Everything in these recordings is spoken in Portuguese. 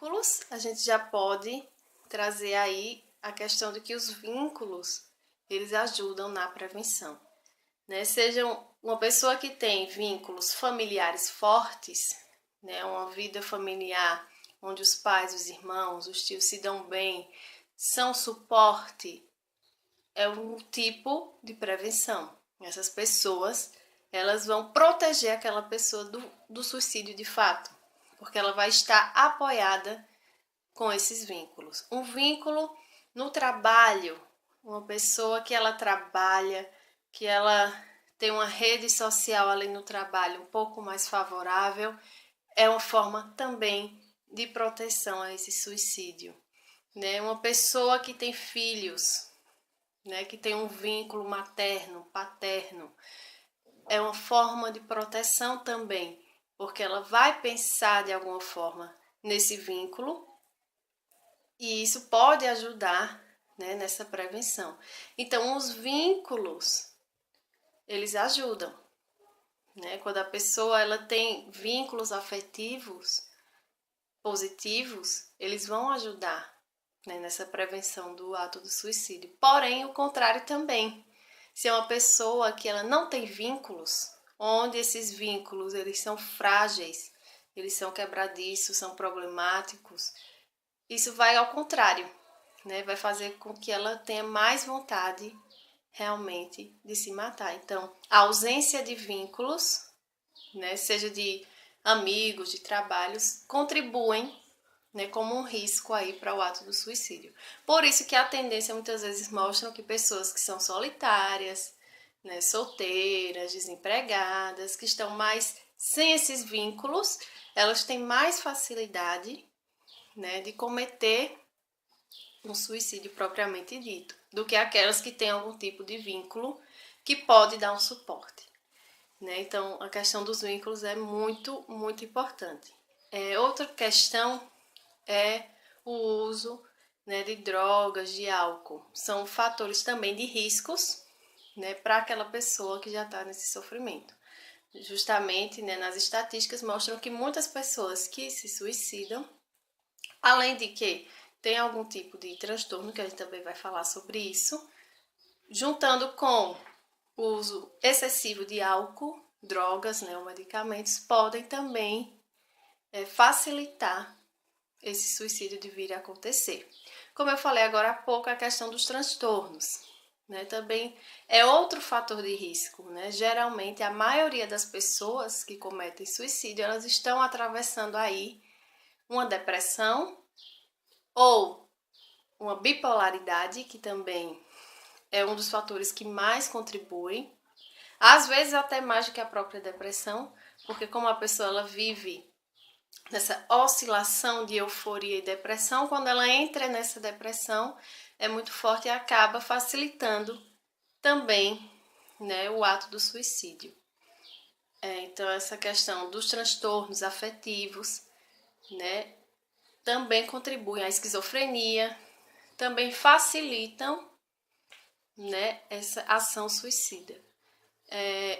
vínculos, a gente já pode trazer aí a questão de que os vínculos, eles ajudam na prevenção, né? Sejam uma pessoa que tem vínculos familiares fortes, né? Uma vida familiar onde os pais, os irmãos, os tios se dão bem, são suporte, é um tipo de prevenção. Essas pessoas, elas vão proteger aquela pessoa do suicídio de fato, porque ela vai estar apoiada com esses vínculos. Um vínculo no trabalho, uma pessoa que ela trabalha, que ela tem uma rede social ali no trabalho um pouco mais favorável, é uma forma também de proteção a esse suicídio, né? Uma pessoa que tem filhos, né, que tem um vínculo materno, paterno, é uma forma de proteção também, porque ela vai pensar de alguma forma nesse vínculo e isso pode ajudar, né, nessa prevenção. Então, os vínculos, eles ajudam, né? Quando a pessoa ela tem vínculos afetivos positivos, eles vão ajudar, né, nessa prevenção do ato do suicídio. Porém, o contrário também. Se é uma pessoa que ela não tem vínculos, onde esses vínculos eles são frágeis, eles são quebradiços, são problemáticos, isso vai ao contrário, né? Vai fazer com que ela tenha mais vontade realmente de se matar. Então, a ausência de vínculos, né, seja de amigos, de trabalhos, contribuem, né, como um risco aí para o ato do suicídio. Por isso que a tendência muitas vezes mostra que pessoas que são solitárias, né, solteiras, desempregadas, que estão mais sem esses vínculos, elas têm mais facilidade, né, de cometer um suicídio propriamente dito, do que aquelas que têm algum tipo de vínculo que pode dar um suporte, né? Então, a questão dos vínculos é muito, muito importante. Outra questão é o uso, né, de drogas, de álcool. São fatores também de riscos, né, para aquela pessoa que já está nesse sofrimento. Justamente, né, nas estatísticas mostram que muitas pessoas que se suicidam, além de que tem algum tipo de transtorno, que a gente também vai falar sobre isso, juntando com o uso excessivo de álcool, drogas, né, ou medicamentos, podem também facilitar esse suicídio de vir a acontecer. Como eu falei agora há pouco, a questão dos transtornos, né, também é outro fator de risco, né? Geralmente, a maioria das pessoas que cometem suicídio, elas estão atravessando aí uma depressão ou uma bipolaridade, que também é um dos fatores que mais contribuem, às vezes até mais do que a própria depressão, porque como a pessoa ela vive nessa oscilação de euforia e depressão, quando ela entra nessa depressão, é muito forte e acaba facilitando também, né, o ato do suicídio. Então, essa questão dos transtornos afetivos, né, também contribuem, a esquizofrenia, também facilitam, né, essa ação suicida.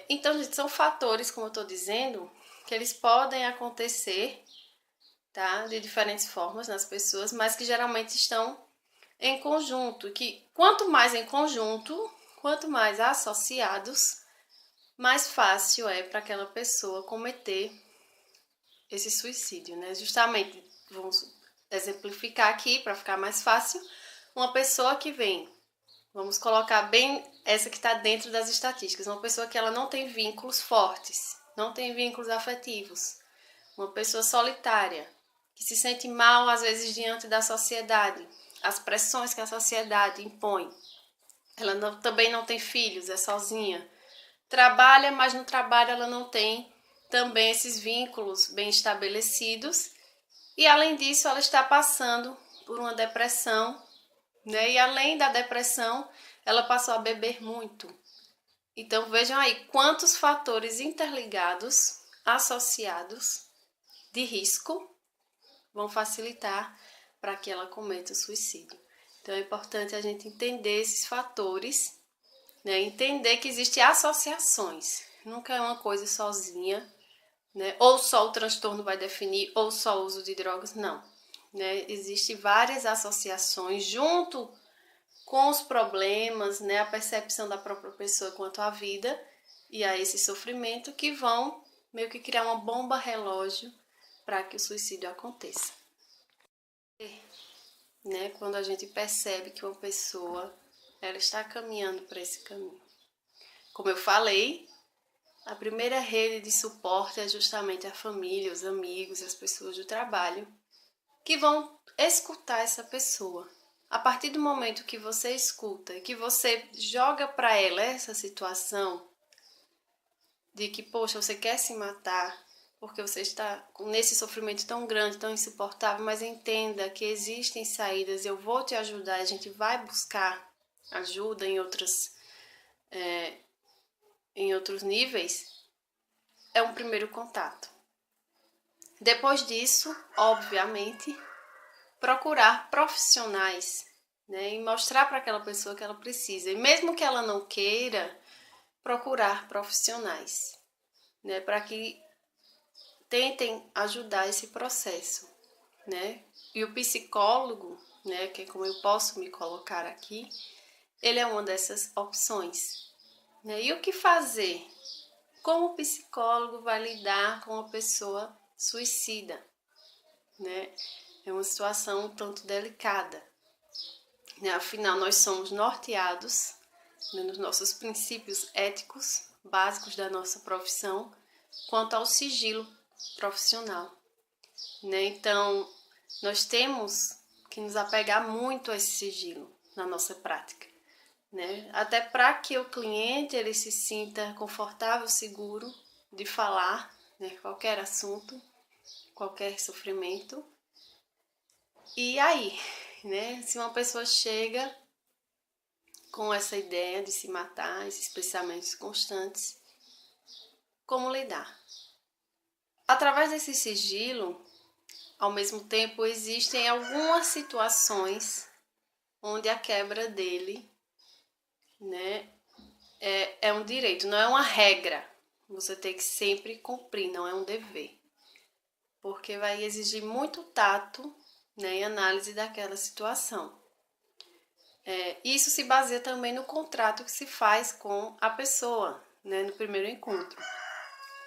Então, gente, são fatores, como eu estou dizendo, que eles podem acontecer, tá, de diferentes formas nas pessoas, mas que geralmente estão em conjunto, que quanto mais em conjunto, quanto mais associados, mais fácil é para aquela pessoa cometer esse suicídio, né? Justamente, vamos exemplificar aqui para ficar mais fácil, uma pessoa que vem, vamos colocar bem essa que está dentro das estatísticas, uma pessoa que ela não tem vínculos fortes, não tem vínculos afetivos, uma pessoa solitária, que se sente mal às vezes diante da sociedade, as pressões que a sociedade impõe. Ela também não tem filhos, é sozinha. Trabalha, mas no trabalho ela não tem também esses vínculos bem estabelecidos. E além disso, ela está passando por uma depressão, né? E além da depressão, ela passou a beber muito. Então vejam aí quantos fatores interligados, associados, de risco, vão facilitar para que ela cometa o suicídio. Então é importante a gente entender esses fatores, né? Entender que existem associações, nunca é uma coisa sozinha, né? Ou só o transtorno vai definir, ou só o uso de drogas, não. né? Existem várias associações junto com os problemas, né? A percepção da própria pessoa quanto à vida e a esse sofrimento que vão meio que criar uma bomba relógio para que o suicídio aconteça. Né? Quando a gente percebe que uma pessoa ela está caminhando para esse caminho. Como eu falei, a primeira rede de suporte é justamente a família, os amigos, as pessoas do trabalho, que vão escutar essa pessoa. A partir do momento que você escuta e que você joga para ela essa situação de que, poxa, você quer se matar porque você está nesse sofrimento tão grande, tão insuportável, mas entenda que existem saídas, eu vou te ajudar, a gente vai buscar ajuda em outros níveis, é um primeiro contato. Depois disso, obviamente, procurar profissionais, né, e mostrar para aquela pessoa que ela precisa. E mesmo que ela não queira, procurar profissionais, né, para que tentem ajudar esse processo, né? E o psicólogo, né, que é como eu posso me colocar aqui, ele é uma dessas opções, né? E o que fazer? Como o psicólogo vai lidar com uma pessoa suicida, né? É uma situação um tanto delicada, né? Afinal, nós somos norteados, né, nos nossos princípios éticos básicos da nossa profissão quanto ao sigilo profissional, né? Então, nós temos que nos apegar muito a esse sigilo na nossa prática, né? Até para que o cliente ele se sinta confortável, seguro de falar, né, qualquer assunto, qualquer sofrimento. E aí, né, se uma pessoa chega com essa ideia de se matar, esses pensamentos constantes, como lidar? Através desse sigilo, ao mesmo tempo, existem algumas situações onde a quebra dele, né, é um direito, não é uma regra. Você tem que sempre cumprir, não é um dever. Porque vai exigir muito tato, né, e análise daquela situação. Isso se baseia também no contrato que se faz com a pessoa, né, no primeiro encontro.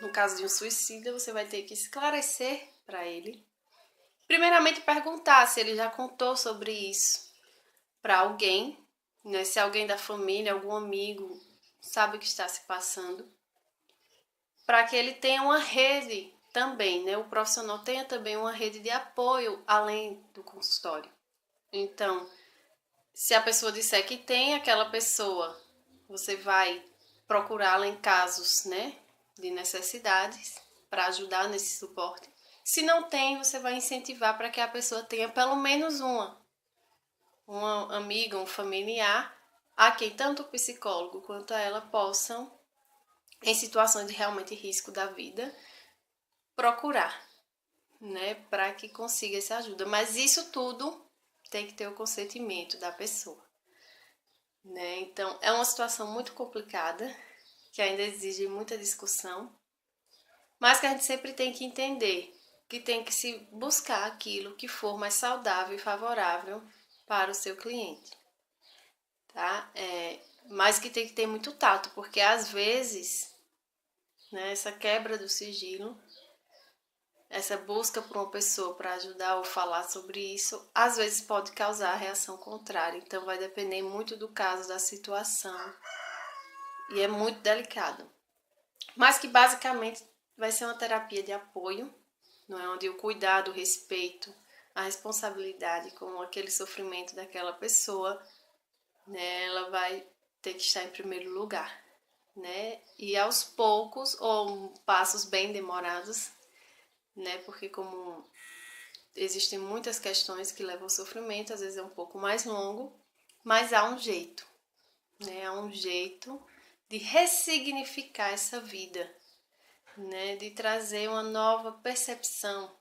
No caso de um suicida, você vai ter que esclarecer para ele. Primeiramente, perguntar se ele já contou sobre isso para alguém, né, se alguém da família, algum amigo sabe o que está se passando, para que ele tenha uma rede também, né, o profissional tenha também uma rede de apoio além do consultório. Então, se a pessoa disser que tem aquela pessoa, você vai procurá-la em casos, né, de necessidades para ajudar nesse suporte. Se não tem, você vai incentivar para que a pessoa tenha pelo menos uma amiga, um familiar, a quem tanto o psicólogo quanto ela possam, em situações de realmente risco da vida, procurar, né, para que consiga essa ajuda. Mas isso tudo tem que ter o consentimento da pessoa, né? Então, é uma situação muito complicada, que ainda exige muita discussão, mas que a gente sempre tem que entender que tem que se buscar aquilo que for mais saudável e favorável para o seu cliente, tá? Mas que tem que ter muito tato, porque às vezes, né, essa quebra do sigilo, essa busca por uma pessoa para ajudar ou falar sobre isso, às vezes pode causar reação contrária. Então, vai depender muito do caso, da situação. E é muito delicado. Mas que basicamente vai ser uma terapia de apoio, não é? Onde o cuidado, o respeito, a responsabilidade com aquele sofrimento daquela pessoa, né, ela vai ter que estar em primeiro lugar, né? E aos poucos, ou passos bem demorados, né? Porque como existem muitas questões que levam ao sofrimento, às vezes é um pouco mais longo, mas há um jeito, né? Há um jeito de ressignificar essa vida, né? De trazer uma nova percepção,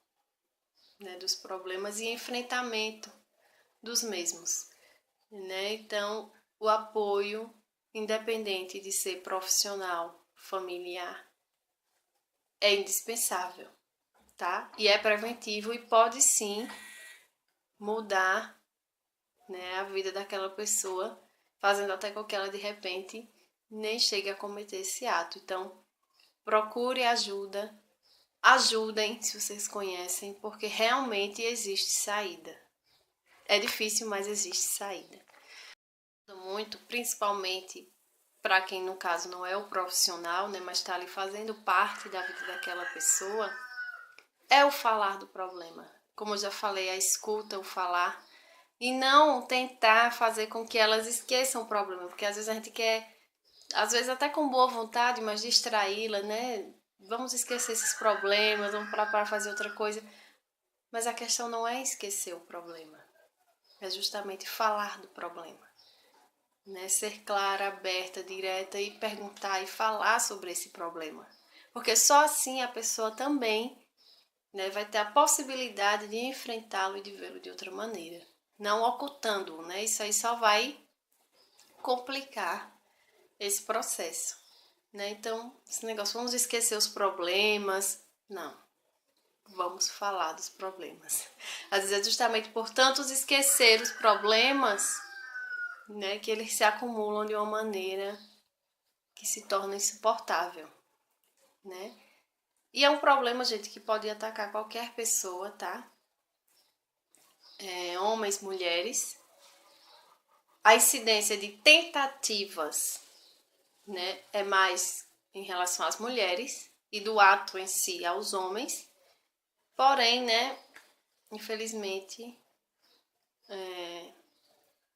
né, dos problemas e enfrentamento dos mesmos, né? Então, o apoio, independente de ser profissional, familiar, é indispensável, tá? E é preventivo e pode sim mudar, né, a vida daquela pessoa, fazendo até com que ela de repente nem chegue a cometer esse ato. Então, procure ajuda, ajudem se vocês conhecem, porque realmente existe saída. É difícil, mas existe saída. Muito, principalmente para quem no caso não é o profissional, né, mas está ali fazendo parte da vida daquela pessoa, é o falar do problema. Como eu já falei, a escuta, o falar, e não tentar fazer com que elas esqueçam o problema, porque às vezes a gente quer, às vezes até com boa vontade, mas distraí-la, né? Vamos esquecer esses problemas, vamos para fazer outra coisa. Mas a questão não é esquecer o problema, é justamente falar do problema, né? Ser clara, aberta, direta e perguntar e falar sobre esse problema. Porque só assim a pessoa também, né, vai ter a possibilidade de enfrentá-lo e de vê-lo de outra maneira, não ocultando-o, né? Isso aí só vai complicar esse processo, né? Então, esse negócio, vamos esquecer os problemas, não, vamos falar dos problemas. Às vezes é justamente por tantos esquecer os problemas, né, que eles se acumulam de uma maneira que se torna insuportável, né? E é um problema, gente, que pode atacar qualquer pessoa, tá? Homens, mulheres. A incidência de tentativas, né, é mais em relação às mulheres e do ato em si aos homens. Porém, né, infelizmente,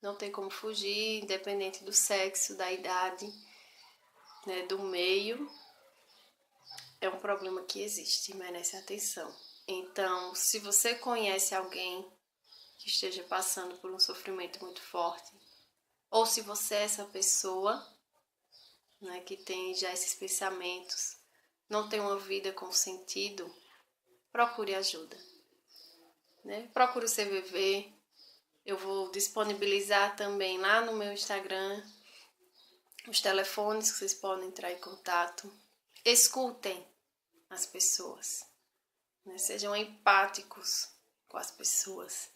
não tem como fugir, independente do sexo, da idade, né, do meio. É um problema que existe e merece atenção. Então, se você conhece alguém que esteja passando por um sofrimento muito forte, ou se você é essa pessoa, né, que tem já esses pensamentos, não tem uma vida com sentido, procure ajuda, né? Procure o CVV. Eu vou disponibilizar também lá no meu Instagram os telefones que vocês podem entrar em contato. Escutem as pessoas, né? Sejam empáticos com as pessoas,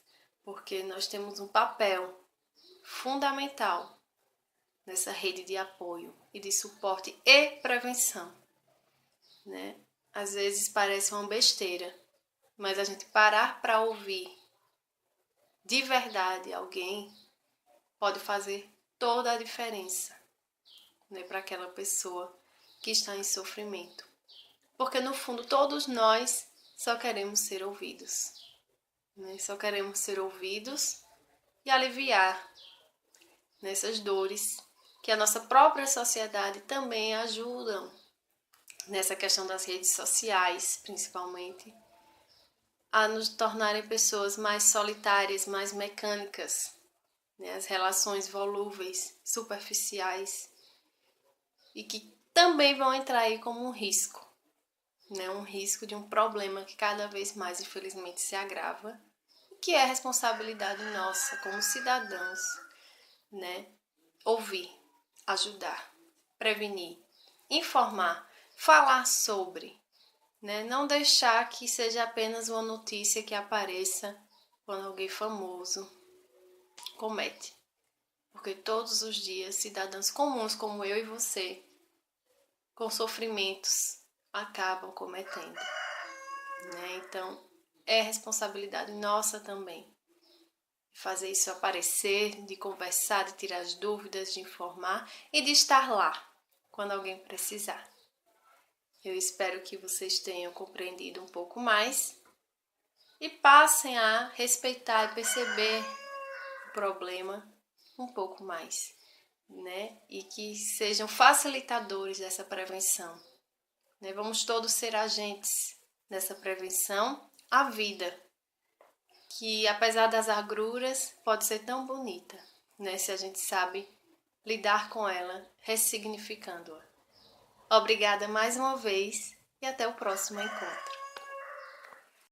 porque nós temos um papel fundamental nessa rede de apoio e de suporte e prevenção, né? Às vezes parece uma besteira, mas a gente parar para ouvir de verdade alguém pode fazer toda a diferença, né, para aquela pessoa que está em sofrimento. Porque no fundo todos nós só queremos ser ouvidos, né? Só queremos ser ouvidos e aliviar nessas dores que a nossa própria sociedade também ajudam, nessa questão das redes sociais, principalmente, a nos tornarem pessoas mais solitárias, mais mecânicas, né? As relações volúveis, superficiais, e que também vão entrar aí como um risco, né? Um risco de um problema que cada vez mais, infelizmente, se agrava, e que é responsabilidade nossa como cidadãos, né? Ouvir, ajudar, prevenir, informar, falar sobre, né? Não deixar que seja apenas uma notícia que apareça quando alguém famoso comete. Porque todos os dias, cidadãos comuns como eu e você, com sofrimentos, acabam cometendo, né? Então, é responsabilidade nossa também fazer isso aparecer, de conversar, de tirar as dúvidas, de informar e de estar lá quando alguém precisar. Eu espero que vocês tenham compreendido um pouco mais e passem a respeitar e perceber o problema um pouco mais, né? E que sejam facilitadores dessa prevenção, né? Vamos todos ser agentes dessa prevenção. A vida, que apesar das agruras, pode ser tão bonita, né? Se a gente sabe lidar com ela, ressignificando-a. Obrigada mais uma vez e até o próximo encontro.